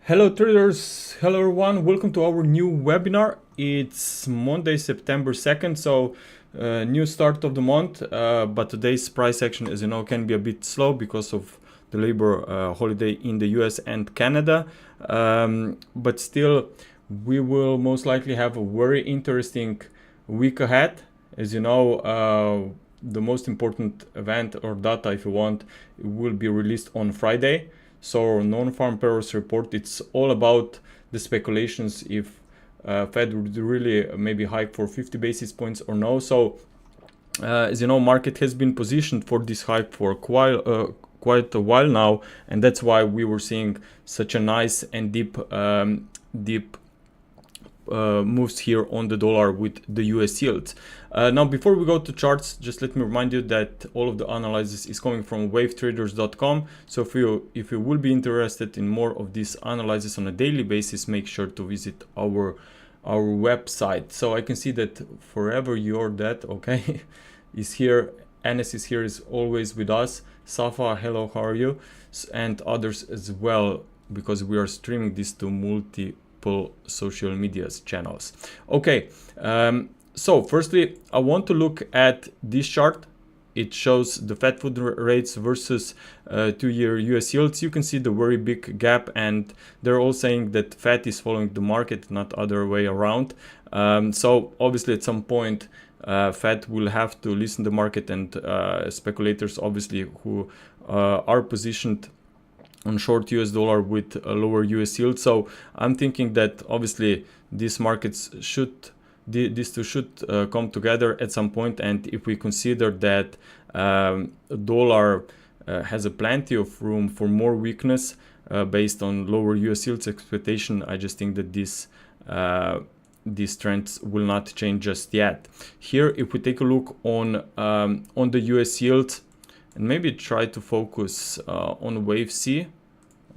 Hello traders, hello everyone, welcome to our new webinar. It's Monday, September 2nd, so new start of the month, but today's price action, as you know, can be a bit slow because of the labor holiday in the US and Canada, but still we will most likely have a very interesting week ahead. As you know, the most important event or data, if you want, will be released on Friday. So non-farm payrolls report, it's all about the speculations if Fed would really maybe hike for 50 basis points or no. So as you know, market has been positioned for this hike for quite a while now, and that's why we were seeing such a nice and deep moves here on the dollar with the US yields. Now, before we go to charts, just let me remind you that all of the analysis is coming from wavetraders.com. So if you will be interested in more of this analysis on a daily basis, make sure to visit our website. So I can see that Forever You're Dead, okay, is here. Anes is here, is always with us. Safa, hello, how are you? And others as well, because we are streaming this to multiple social media channels. Okay, so firstly, I want to look at this chart. It shows the Fed fund rates versus 2-year US yields. You can see the very big gap, and they're all saying that Fed is following the market, not other way around. So obviously at some point, Fed will have to listen to the market, and speculators obviously who are positioned on short US dollar with a lower US yield. So I'm thinking that obviously these markets these two should come together at some point. And if we consider that dollar has a plenty of room for more weakness based on lower US yields expectation, I just think that these trends will not change just yet. Here, if we take a look on the US yield, and maybe try to focus on wave C.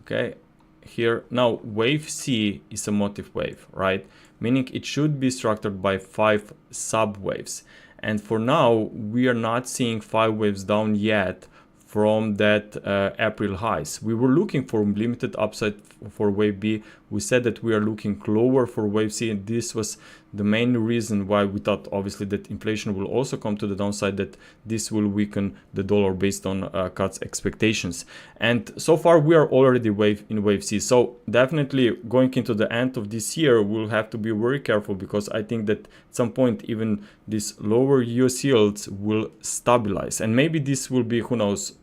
Okay, here now wave C is a motive wave, right? Meaning it should be structured by 5 sub waves, and for now we are not seeing 5 waves down yet from that April highs. We were looking for limited upside for wave B. We said that we are looking lower for wave C, and this was the main reason why we thought obviously that inflation will also come to the downside, that this will weaken the dollar based on cuts expectations. And so far we are already in wave C. So definitely going into the end of this year, we'll have to be very careful, because I think that at some point even these lower US yields will stabilize, and maybe this will be, who knows,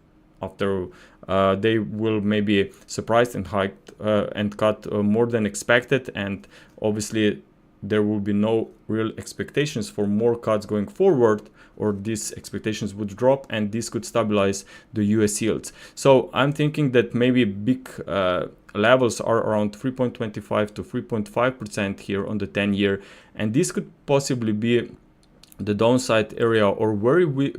after they will maybe surprise and hiked and cut more than expected, and obviously there will be no real expectations for more cuts going forward, or these expectations would drop, and this could stabilize the US yields. So I'm thinking that maybe big levels are around 3.25 to 3.5% here on the 10-year, and this could possibly be the downside area, or very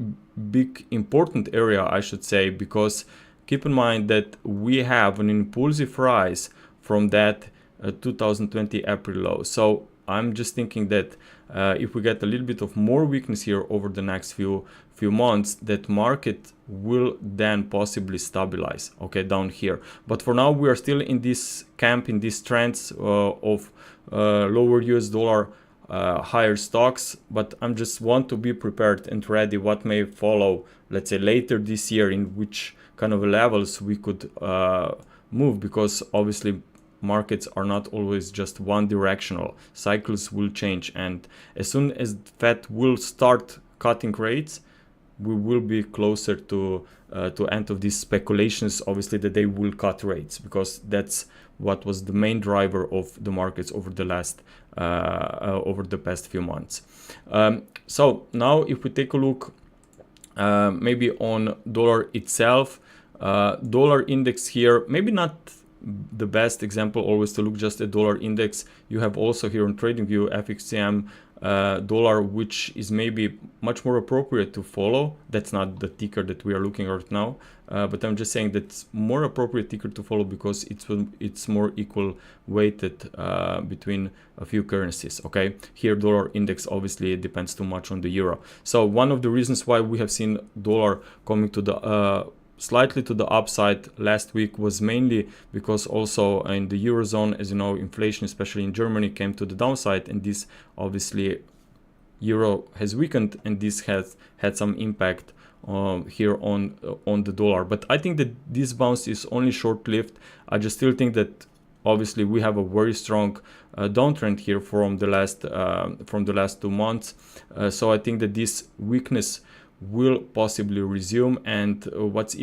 big important area, I should say, because keep in mind that we have an impulsive rise from that 2020 April low. So I'm just thinking that if we get a little bit of more weakness here over the next few months, that market will then possibly stabilize, okay, down here. But for now we are still in this camp, in these trends of lower US dollar, higher stocks, but I'm just want to be prepared and ready what may follow, let's say later this year, in which kind of levels we could move, because obviously markets are not always just one directional. Cycles will change, and as soon as Fed will start cutting rates, we will be closer to end of these speculations, obviously, that they will cut rates, because that's what was the main driver of the markets over the past few months. So now if we take a look maybe on dollar itself, dollar index here, maybe not the best example always to look just at dollar index. You have also here on TradingView FXCM dollar, which is maybe much more appropriate to follow. That's not the ticker that we are looking at right now, but I'm just saying that's more appropriate ticker to follow, because it's more equal weighted between a few currencies. Okay, here dollar index obviously depends too much on the euro. So one of the reasons why we have seen dollar coming to the slightly to the upside last week was mainly because also in the eurozone, as you know, inflation, especially in Germany, came to the downside, and this obviously euro has weakened, and this has had some impact here on the dollar. But I think that this bounce is only short-lived. I just still think that obviously we have a very strong downtrend here from the last 2 months. So I think that this weakness will possibly resume, and what's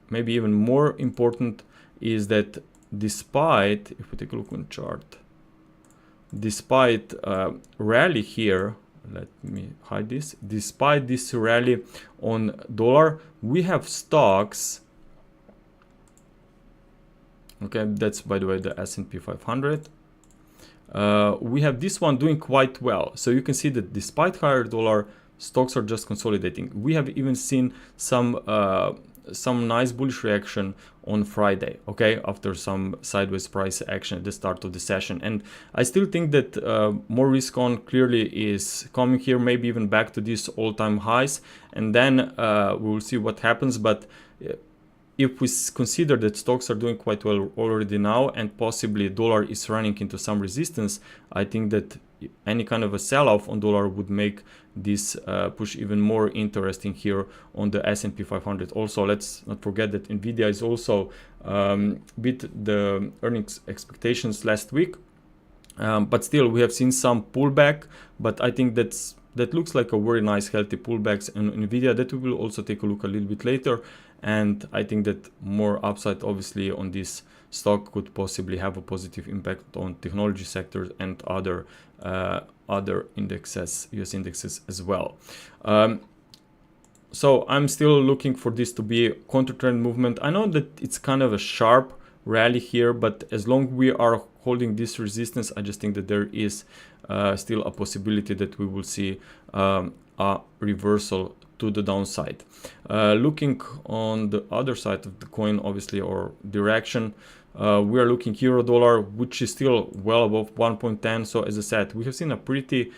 maybe even more important is that despite, if we take a look on chart, despite rally here, let me hide this, despite this rally on dollar, we have stocks, okay, that's by the way the S&P 500, we have this one doing quite well. So you can see that despite higher dollar, stocks are just consolidating. We have even seen some nice bullish reaction on Friday, okay, after some sideways price action at the start of the session. And I still think that more risk on clearly is coming here, maybe even back to these all-time highs, and then we will see what happens. But if we consider that stocks are doing quite well already now, and possibly dollar is running into some resistance, I think that any kind of a sell-off on dollar would make this push even more interesting here on the S&P 500. Also, let's not forget that nvidia is also beat the earnings expectations last week, but still we have seen some pullback, but I think that looks like a very nice healthy pullbacks in nvidia that we will also take a look a little bit later. And I think that more upside obviously on this stock could possibly have a positive impact on technology sectors and other indexes, US indexes as well. So I'm still looking for this to be a counter trend movement. I know that it's kind of a sharp rally here, but as long as we are holding this resistance, I just think that there is still a possibility that we will see a reversal to the downside. Looking on the other side of the coin, obviously, or direction, we are looking euro dollar, which is still well above 1.10. So as I said, we have seen a pretty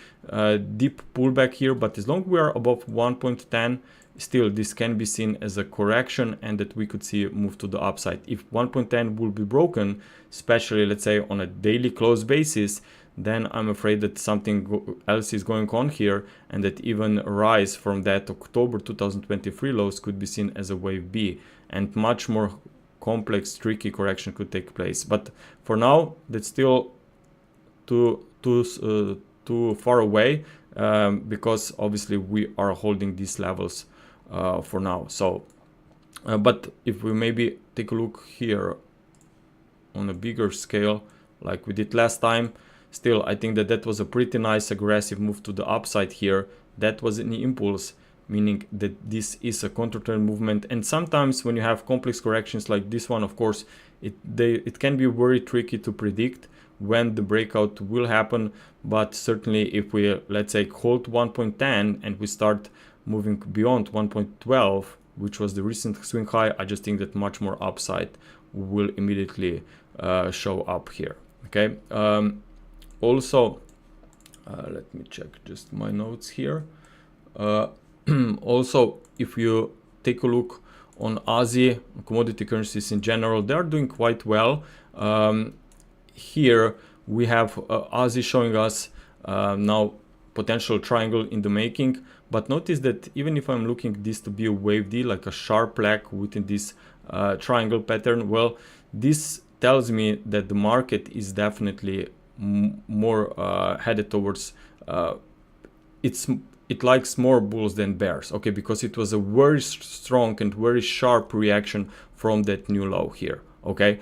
deep pullback here, but as long as we are above 1.10, still this can be seen as a correction, and that we could see a move to the upside. If 1.10 will be broken, especially let's say on a daily close basis, then I'm afraid that something else is going on here, and that even a rise from that October 2023 lows could be seen as a wave B, and much more complex, tricky correction could take place. But for now, that's still too far away, because obviously we are holding these levels for now. So, but if we maybe take a look here on a bigger scale, like we did last time, still I think that that was a pretty nice aggressive move to the upside here. That was an impulse, meaning that this is a counter trend movement. And sometimes when you have complex corrections like this one, of course, it can be very tricky to predict when the breakout will happen. But certainly if we, let's say, hold 1.10 and we start moving beyond 1.12, which was the recent swing high, I just think that much more upside will immediately show up here. Okay. Also, let me check just my notes here. Also, if you take a look on Aussie, commodity currencies in general, they are doing quite well. Here we have Aussie showing us now potential triangle in the making, but notice that even if I'm looking this to be a wave D, like a sharp leg within this triangle pattern, well, this tells me that the market is definitely more headed towards it likes more bulls than bears, okay, because it was a very strong and very sharp reaction from that new low here. Okay,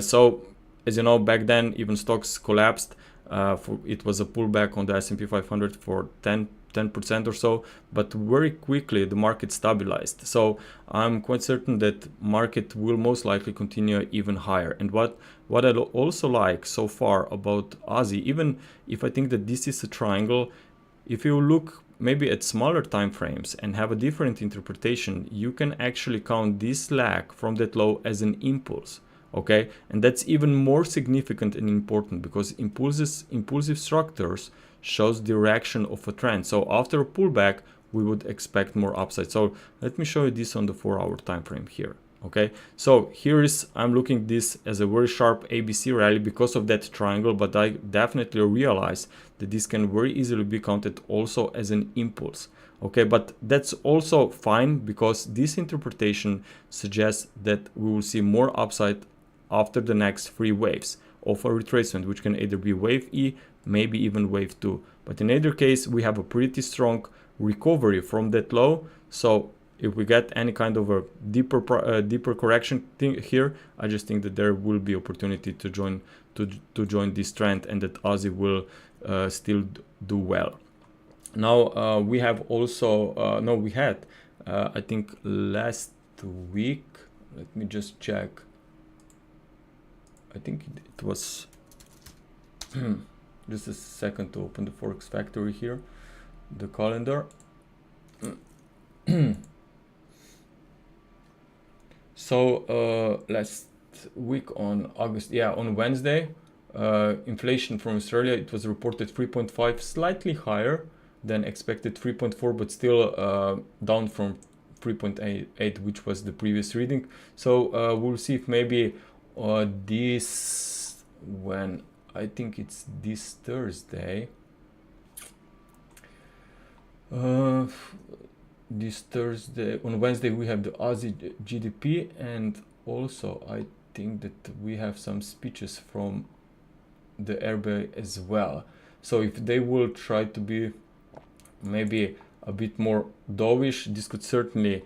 so as you know, back then even stocks collapsed. It was a pullback on the S&P 500 for 10% or so, but very quickly the market stabilized. So I'm quite certain that market will most likely continue even higher. And what I also like so far about Aussie, even if I think that this is a triangle, if you look maybe at smaller time frames and have a different interpretation, you can actually count this lag from that low as an impulse. Okay, and that's even more significant and important because impulsive structures shows direction of a trend. So after a pullback, we would expect more upside. So let me show you this on the 4-hour time frame here. Okay, so here is, I'm looking this as a very sharp ABC rally because of that triangle, but I definitely realize that this can very easily be counted also as an impulse. Okay, but that's also fine because this interpretation suggests that we will see more upside after the next 3 waves of a retracement, which can either be wave E, maybe even wave 2. But in either case, we have a pretty strong recovery from that low. So if we get any kind of a deeper correction thing here, I just think that there will be opportunity to join this trend, and that Aussie will still do well. Now we have also we had I think last week, let me just check, I think it was just a second to open the Forex Factory here, the calendar. So last week on August, on Wednesday, inflation from Australia, it was reported 3.5, slightly higher than expected 3.4, but still down from 3.8, which was the previous reading. So we'll see if maybe this, when I think it's this Thursday, this Thursday, on Wednesday we have the Aussie GDP, and also I think that we have some speeches from the RBI as well. So if they will try to be maybe a bit more dovish, this could certainly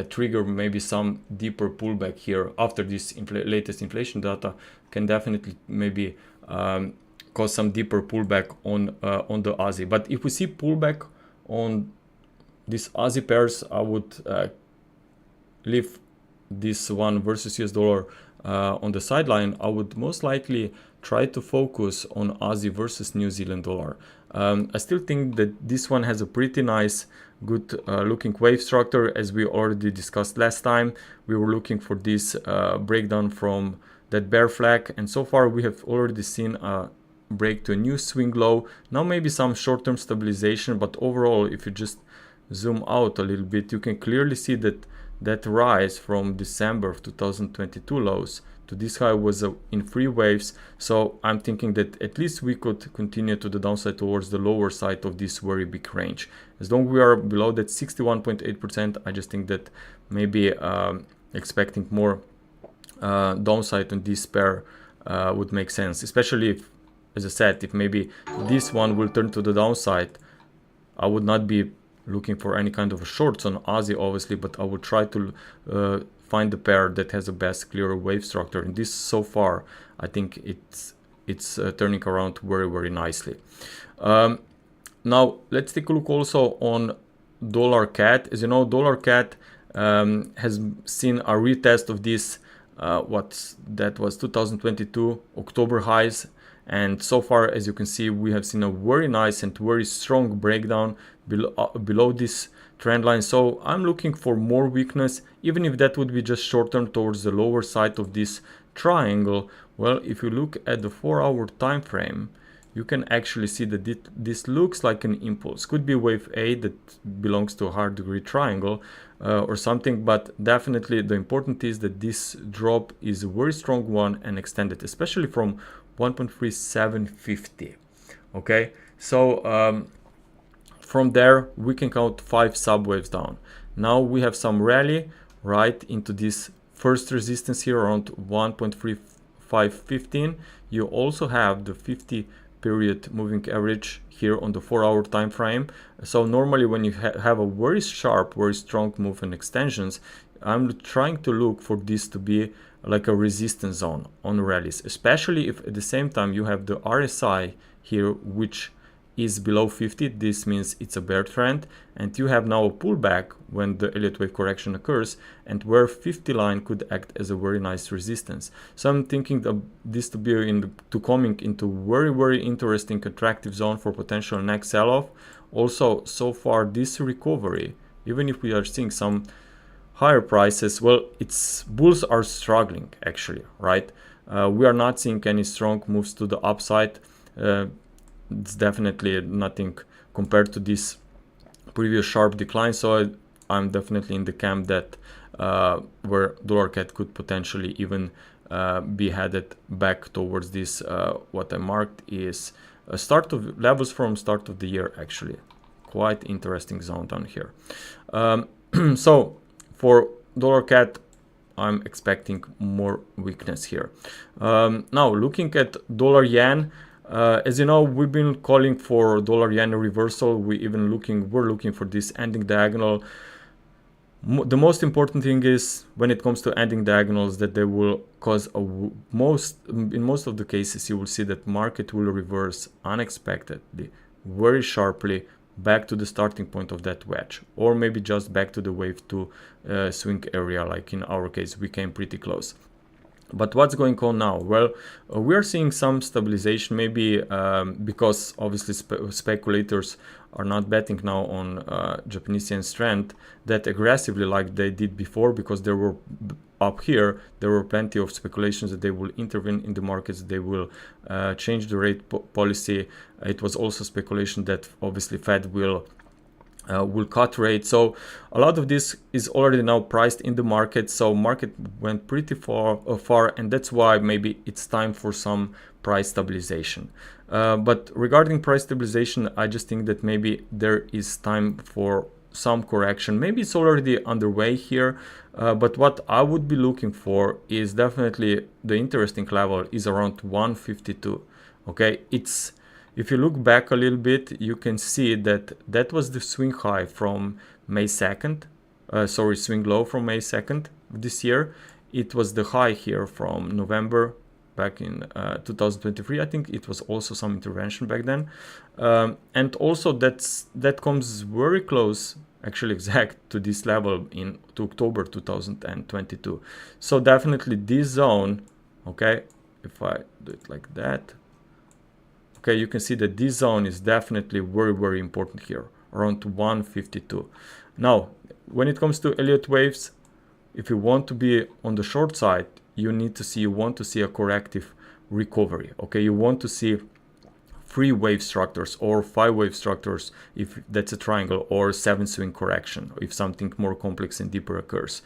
trigger maybe some deeper pullback here after this latest inflation data, can definitely maybe cause some deeper pullback on the Aussie. But if we see pullback on these Aussie pairs, I would leave this one versus US dollar on the sideline. I would most likely try to focus on Aussie versus New Zealand dollar. I still think that this one has a pretty nice, good looking wave structure, as we already discussed last time. We were looking for this breakdown from that bear flag, and so far we have already seen a break to a new swing low. Now maybe some short-term stabilization, but overall, if you just zoom out a little bit, you can clearly see that that rise from December of 2022 lows to this high was in 3 waves. So I'm thinking that at least we could continue to the downside towards the lower side of this very big range. As long as we are below that 61.8%, I just think that maybe expecting more downside on this pair would make sense, especially if, as I said, if maybe this one will turn to the downside. I would not be looking for any kind of shorts on Aussie, obviously, but I would try to find the pair that has the best clear wave structure. And this, so far, I think it's turning around very, very nicely. Now let's take a look also on dollar CAD. As you know, dollar CAD has seen a retest of this that was 2022 October highs, and so far, as you can see, we have seen a very nice and very strong breakdown below this trend line. So I'm looking for more weakness, even if that would be just short term towards the lower side of this triangle. Well, if you look at the 4-hour time frame, you can actually see that this looks like an impulse. Could be wave A that belongs to a hard degree triangle or something, but definitely the important is that this drop is a very strong one and extended, especially from 1.3750. Okay, so from there we can count 5 subwaves down. Now we have some rally right into this first resistance here around 1.3515. You also have the 50 period moving average here on the 4-hour time frame. So normally when you have a very sharp, very strong move and extensions, I'm trying to look for this to be like a resistance zone on rallies, especially if at the same time you have the RSI here, which is below 50. This means it's a bear trend, and you have now a pullback when the Elliott wave correction occurs, and where 50 line could act as a very nice resistance. So I'm thinking of this to be coming into very, very interesting attractive zone for potential next sell-off. Also, so far this recovery, even if we are seeing some higher prices, well, bulls are struggling actually, right? We are not seeing any strong moves to the upside. It's definitely nothing compared to this previous sharp decline. So I'm definitely in the camp that where dollar CAD could potentially even be headed back towards this what I marked is a start of levels from start of the year. Actually quite interesting zone down here. So for dollar CAD I'm expecting more weakness here. Now looking at dollar yen, as you know, we've been calling for dollar yen reversal. We're looking for this ending diagonal. The most important thing is when it comes to ending diagonals that they will cause in most of the cases you will see that market will reverse unexpectedly, very sharply back to the starting point of that wedge, or maybe just back to the wave 2 swing area. Like in our case, we came pretty close. But what's going on now? Well, we are seeing some stabilization, maybe because obviously speculators are not betting now on Japanese yen strength that aggressively like they did before, because there were up here, there were plenty of speculations that they will intervene in the markets, they will change the rate policy. It was also speculation that obviously Fed will cut rate. So a lot of this is already now priced in the market. So market went pretty far, and that's why maybe it's time for some price stabilization. But regarding price stabilization, I just think that maybe there is time for some correction. Maybe it's already underway here, but what I would be looking for is definitely the interesting level is around 152. Okay, if you look back a little bit, you can see that that was the swing high from May 2nd, swing low from May 2nd this year. It was the high here from November back in 2023. I think it was also some intervention back then. And also that comes very close, actually exact to this level to October 2022. So definitely this zone, okay, if I do it like that, okay, you can see that this zone is definitely very, very important here, around 152. Now, when it comes to Elliott waves, if you want to be on the short side, you want to see a corrective recovery. Okay, you want to see 3 wave structures or 5 wave structures if that's a triangle, or 7 swing correction if something more complex and deeper occurs.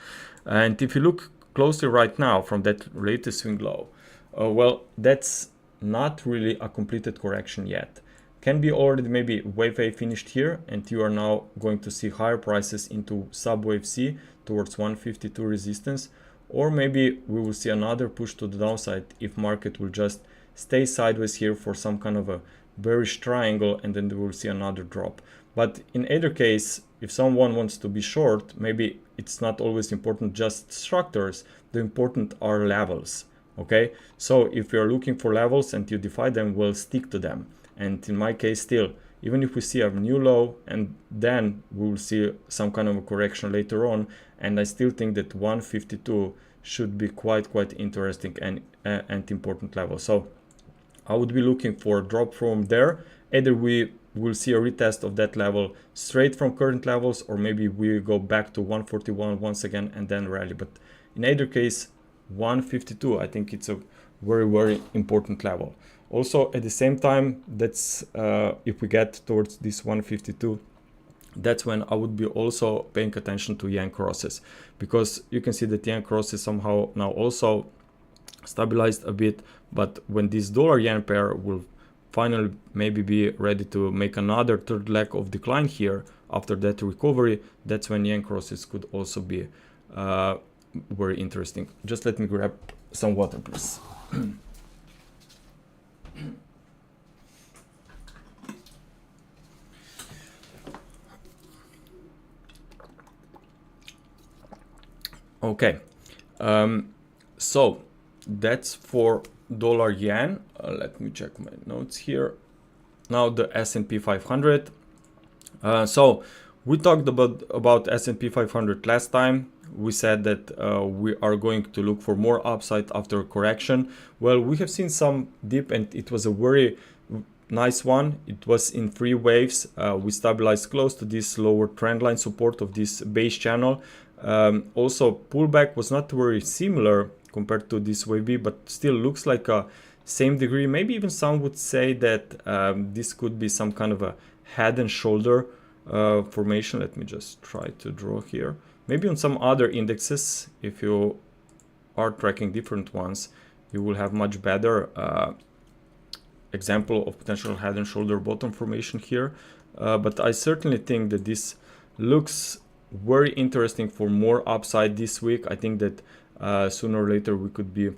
And if you look closely right now from that latest swing low, well, that's not really a completed correction yet. Can be already maybe wave A finished here, and you are now going to see higher prices into subwave C towards 152 resistance, or maybe we will see another push to the downside if market will just stay sideways here for some kind of a bearish triangle, and then we will see another drop. But in either case, if someone wants to be short, maybe it's not always important just structures, the important are levels. Okay, so if you're looking for levels and you define them, we'll stick to them. And in my case still, even if we see a new low and then we will see some kind of a correction later on, and I still think that 152 should be quite interesting and important level. So I would be looking for a drop from there. Either we will see a retest of that level straight from current levels, or maybe we go back to 141 once again and then rally. But in either case, 152, I think it's a very important level. Also at the same time, that's if we get towards this 152, that's when I would be also paying attention to yen crosses, because you can see that yen crosses somehow now also stabilized a bit. But when this dollar yen pair will finally maybe be ready to make another third leg of decline here after that recovery, that's when yen crosses could also be very interesting. Just let me grab some water, please. Okay, so that's for dollar yen. Let me check my notes here. Now the S&P 500. So we talked about S&P 500 last time. We said that we are going to look for more upside after a correction. Well, we have seen some dip, and it was a very nice one. It was in 3 waves. We stabilized close to this lower trend line support of this base channel. Also, pullback was not very similar compared to this wave B, but still looks like a same degree. Maybe even some would say that this could be some kind of a head and shoulder formation. Let me just try to draw here. Maybe on some other indexes, if you are tracking different ones, you will have much better example of potential head and shoulder bottom formation here. But I certainly think that this looks very interesting for more upside this week. I think that sooner or later we could be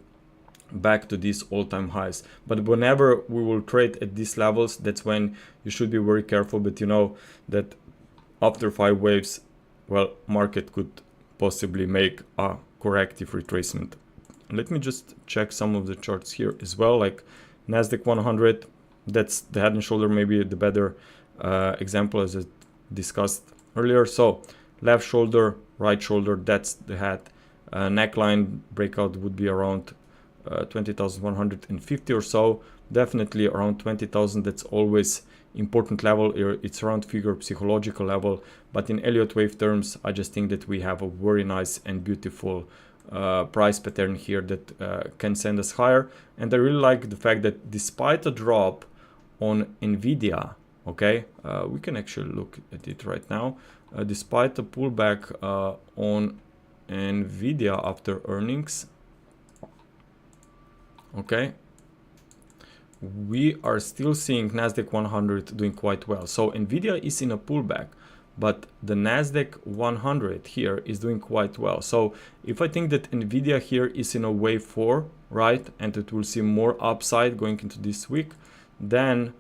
back to these all-time highs. But whenever we will trade at these levels, that's when you should be very careful. But you know that after 5 waves, well, market could possibly make a corrective retracement. Let me just check some of the charts here as well, like Nasdaq 100. That's the head and shoulder, maybe the better example as I discussed earlier. So left shoulder, right shoulder, that's the head. Neckline breakout would be around 20,150 or so. Definitely around 20,000. That's always important level. It's around figure psychological level. But in Elliott wave terms, I just think that we have a very nice and beautiful price pattern here that can send us higher. And I really like the fact that despite a drop on nvidia, okay, we can actually look at it right now. Despite a pullback on nvidia after earnings, okay, we are still seeing Nasdaq 100 doing quite well. So nvidia is in a pullback, but the Nasdaq 100 here is doing quite well. So if I think that nvidia here is in a wave 4, right, and it will see more upside going into this week, then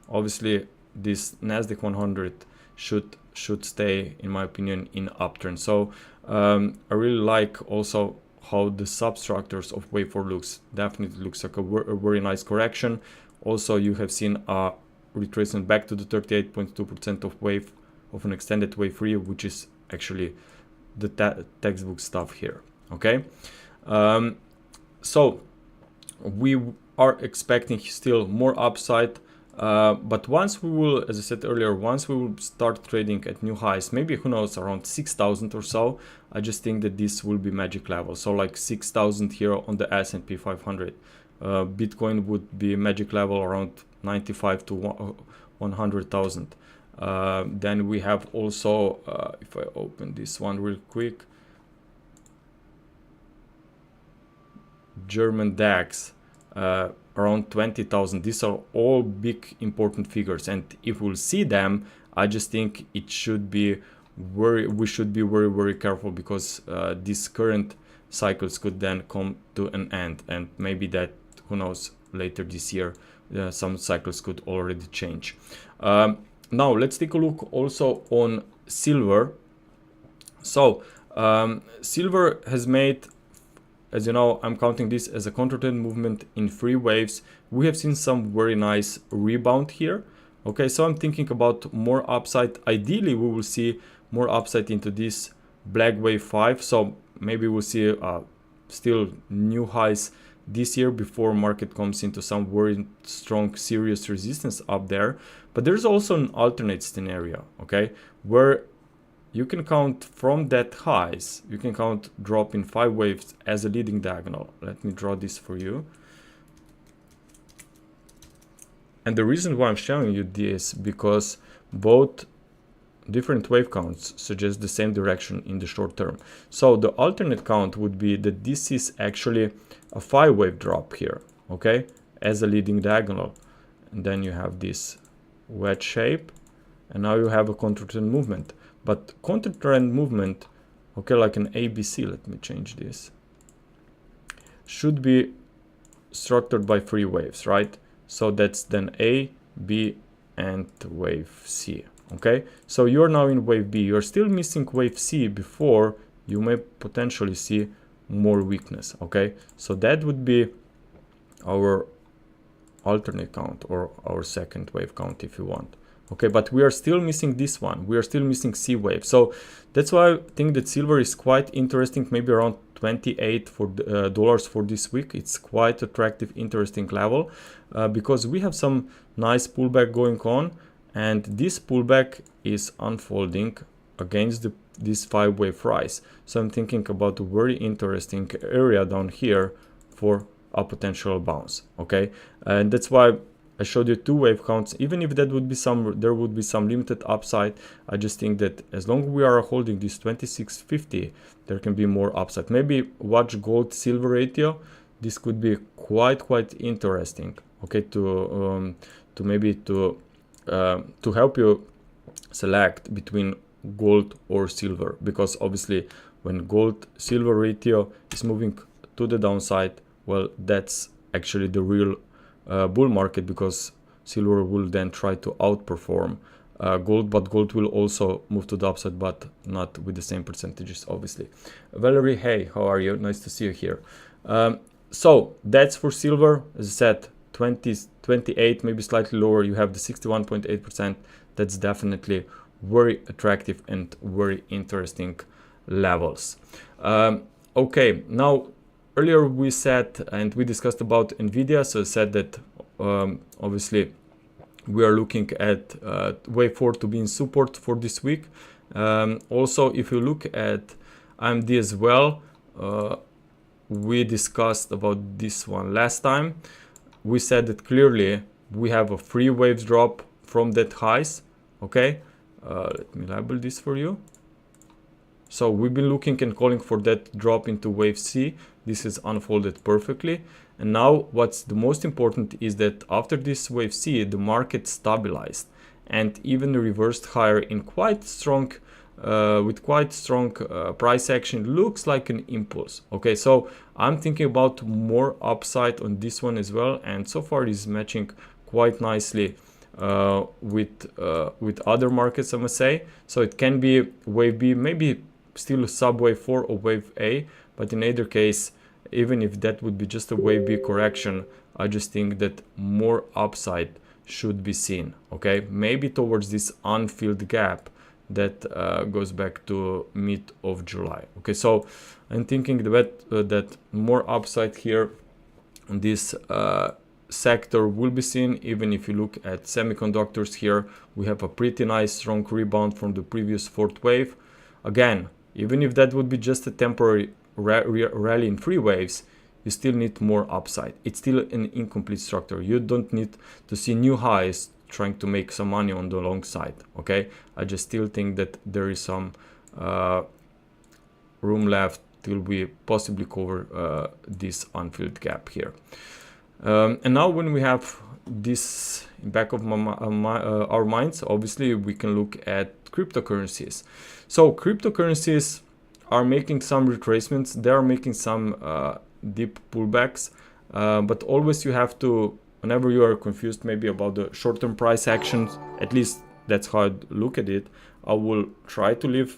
obviously this Nasdaq 100 should stay, in my opinion, in uptrend. So I really like also how the substructures of wave 4 looks. Definitely looks like a very nice correction. Also, you have seen a retracement back to the 38.2% of wave of an extended wave 3, which is actually the textbook stuff here. Okay, so we are expecting still more upside. But once we will, as I said earlier, once we will start trading at new highs, maybe, who knows, around 6,000 or so, I just think that this will be magic level. So like 6,000 here on the S&P 500. Bitcoin would be magic level around 95 to 100,000. Then we have also, if I open this one real quick, German DAX, around 20,000. These are all big important figures, and if we'll see them, I just think it should be we should be very careful, because these current cycles could then come to an end, and maybe that, who knows, later this year some cycles could already change. Now let's take a look also on silver. So silver has made, as you know, I'm counting this as a counter-trend movement in 3 waves. We have seen some very nice rebound here. Okay, so I'm thinking about more upside. Ideally, we will see more upside into this black wave 5. So maybe we'll see still new highs this year before market comes into some very strong, serious resistance up there. But there's also an alternate scenario, okay, where you can count from that highs, you can count drop in 5 waves as a leading diagonal. Let me draw this for you. And the reason why I'm showing you this, because both different wave counts suggest the same direction in the short term. So the alternate count would be that this is actually a 5 wave drop here, okay, as a leading diagonal. And then you have this wedge shape, and now you have a counter-trend movement. But counter-trend movement, okay, like an ABC, let me change this, should be structured by 3 waves, right? So that's then A, B, and wave C, okay? So you're now in wave B. You're still missing wave C before you may potentially see more weakness, okay? So that would be our alternate count, or our second wave count if you want. Okay, but we are still missing this one. We are still missing C wave. So that's why I think that silver is quite interesting, maybe around $28 dollars for this week. It's quite attractive, interesting level, because we have some nice pullback going on, and this pullback is unfolding against this 5 wave rise. So I'm thinking about a very interesting area down here for a potential bounce, okay? And that's why I showed you 2 wave counts. Even if that would be there would be some limited upside, I just think that as long as we are holding this 2650, there can be more upside. Maybe watch gold silver ratio. This could be quite interesting. Okay, to help you select between gold or silver, because obviously when gold silver ratio is moving to the downside, well, that's actually the real bull market, because silver will then try to outperform gold, but gold will also move to the upside, but not with the same percentages, obviously. Valerie, hey, how are you? Nice to see you here. So that's for silver. As I said, 28, maybe slightly lower. You have the 61.8%. That's definitely very attractive and very interesting levels. Okay, now earlier we said, and we discussed about nvidia, so I said that obviously we are looking at wave 4 to be in support for this week. Also, if you look at AMD as well, we discussed about this one last time. We said that clearly we have a 3 waves drop from that highs. Okay, let me label this for you. So we've been looking and calling for that drop into wave C. This is unfolded perfectly. And now what's the most important is that after this wave C, the market stabilized and even reversed higher in quite strong, with quite strong price action. Looks like an impulse. Okay, so I'm thinking about more upside on this one as well. And so far it is matching quite nicely with other markets, I must say. So it can be wave B, maybe still sub wave 4 or wave A, but in either case, even if that would be just a wave B correction, I just think that more upside should be seen. Okay, maybe towards this unfilled gap that goes back to mid of July. Okay, so I'm thinking that more upside here on this sector will be seen. Even if you look at semiconductors here, we have a pretty nice strong rebound from the previous 4th wave. Again, even if that would be just a temporary rally in 3 waves, you still need more upside. It's still an incomplete structure. You don't need to see new highs trying to make some money on the long side. Okay, I just still think that there is some room left till we possibly cover this unfilled gap here. And now when we have this in back of our minds, obviously we can look at cryptocurrencies. So cryptocurrencies are making some retracements. They are making some deep pullbacks, but always you have to, whenever you are confused maybe about the short-term price actions, at least that's how I look at it, I will try to leave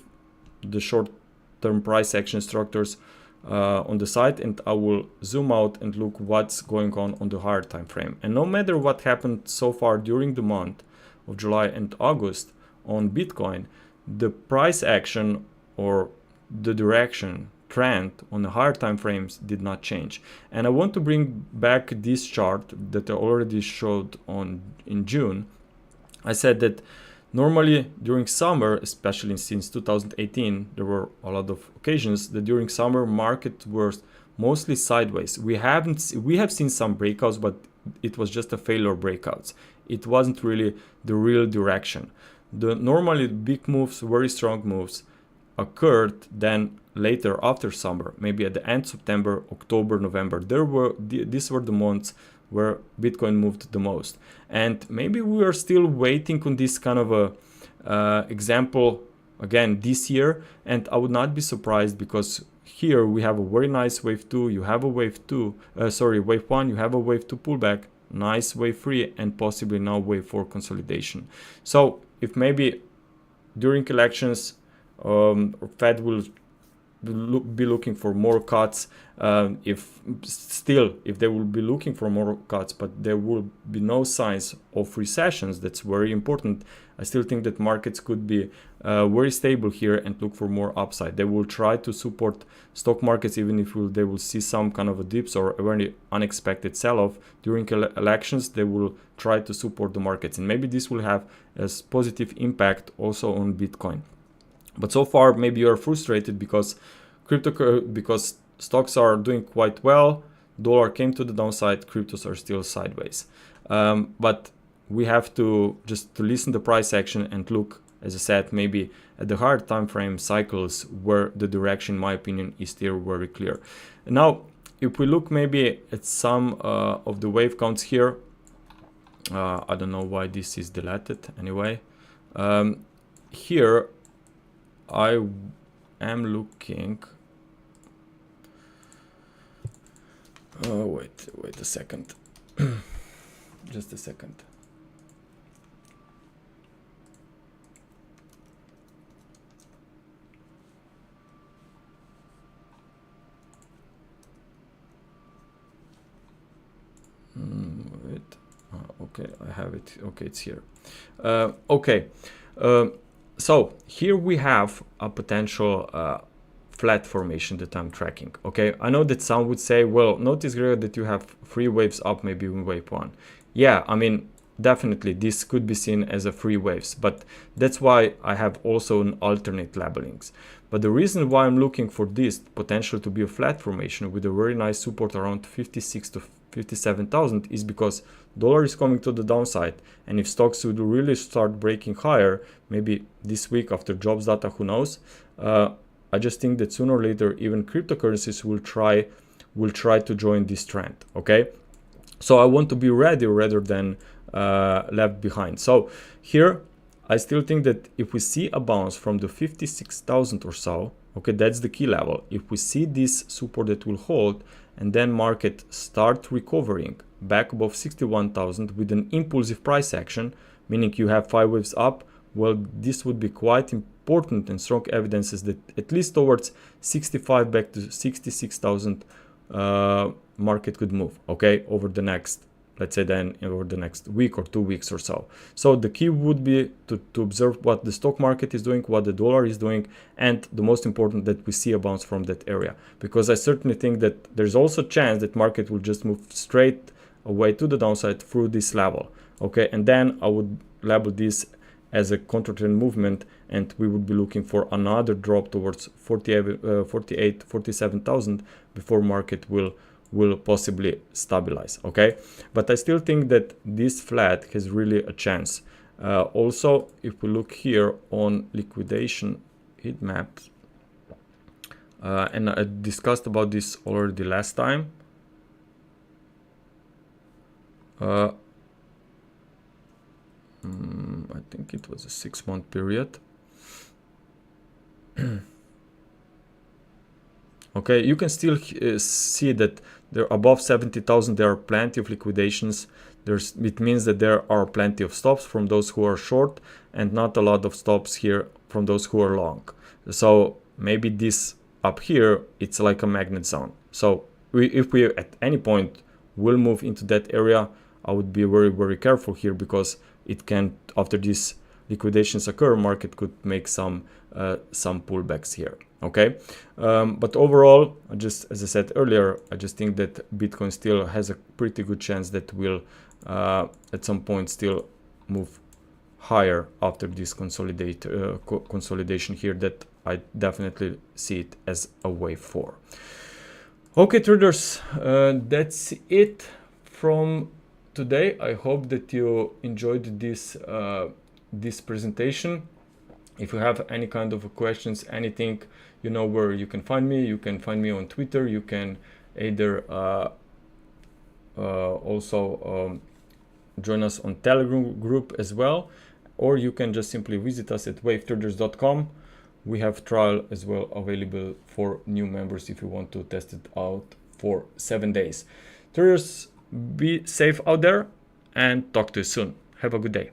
the short-term price action structures on the side, and I will zoom out and look what's going on the higher time frame. And no matter what happened so far during the month of July and August on Bitcoin, the price action or the direction trend on the higher time frames did not change. And I want to bring back this chart that I already showed in June. I said that normally during summer, especially since 2018, there were a lot of occasions that during summer market was mostly sideways. We have seen some breakouts, but it was just a failure breakouts. It wasn't really the real direction. The normally big moves, very strong moves, occurred then later after summer, maybe at the end of September, October, November. These were the months where Bitcoin moved the most. And maybe we are still waiting on this kind of a example again this year. And I would not be surprised, because here we have a very nice wave 2, you have a wave 1, you have a wave 2 pullback, nice wave 3, and possibly now wave 4 consolidation. So if maybe during elections Fed will be looking for more cuts, if they will be looking for more cuts, but there will be no signs of recessions, that's very important. I still think that markets could be very stable here and look for more upside. They will try to support stock markets, even if they will see some kind of a dips or a very unexpected sell-off during elections. They will try to support the markets, and maybe this will have a positive impact also on Bitcoin. But so far, maybe you are frustrated because stocks are doing quite well. dollar came to the downside, cryptos are still sideways. But we have to just to listen to price action and look, as I said, maybe at the higher time frame cycles where the direction, in my opinion, is still very clear. Now, if we look maybe at some of the wave counts here, I don't know why this is deleted anyway. Here I am looking. Wait a second. Just a second. Okay, I have it. Okay, it's here. Okay, so here we have a potential flat formation that I'm tracking. Okay, I know that some would say, well, notice here that you have 3 waves up, maybe in wave 1. Yeah, I mean, definitely this could be seen as a 3 waves, but that's why I have also an alternate labelings. But the reason why I'm looking for this potential to be a flat formation with a very nice support around 56 to 57,000 is because dollar is coming to the downside, and if stocks would really start breaking higher, maybe this week after jobs data, who knows, I just think that sooner or later even cryptocurrencies will try to join this trend. Okay, so I want to be ready rather than left behind. So here I still think that if we see a bounce from the 56,000 or so, okay, that's the key level. If we see this support that will hold and then market start recovering back above 61,000 with an impulsive price action, meaning you have 5 waves up, well, this would be quite important and strong evidences that at least towards 65 back to 66,000 market could move, okay, over the next, let's say then over the next week or 2 weeks or so. So the key would be to observe what the stock market is doing, what the dollar is doing, and the most important, that we see a bounce from that area, because I certainly think that there's also a chance that market will just move straight away to the downside through this level. Okay, and then I would label this as a counter trend movement, and we would be looking for another drop towards 48, 47,000 before market will possibly stabilize. Okay, but I still think that this flat has really a chance. Also, if we look here on liquidation heat maps, and I discussed about this already last time. I think it was a 6-month period. Okay, you can still see that they're above 70,000. There are plenty of liquidations. It means that there are plenty of stops from those who are short, and not a lot of stops here from those who are long. So maybe this up here, it's like a magnet zone. So if we at any point will move into that area, I would be very, very careful here, because it can, after these liquidations occur, market could make some pullbacks here. Okay, but overall, just as I said earlier, I just think that Bitcoin still has a pretty good chance that will at some point still move higher after this consolidation here, that I definitely see it as a wave 4. Okay, traders, that's it from today. I hope that you enjoyed this this presentation. If you have any kind of questions, anything, you know where you can find me. You can find me on Twitter. You can either also join us on Telegram group as well, or you can just simply visit us at wavetraders.com. We have trial as well available for new members if you want to test it out for 7 days. Traders, be safe out there, and talk to you soon. Have a good day.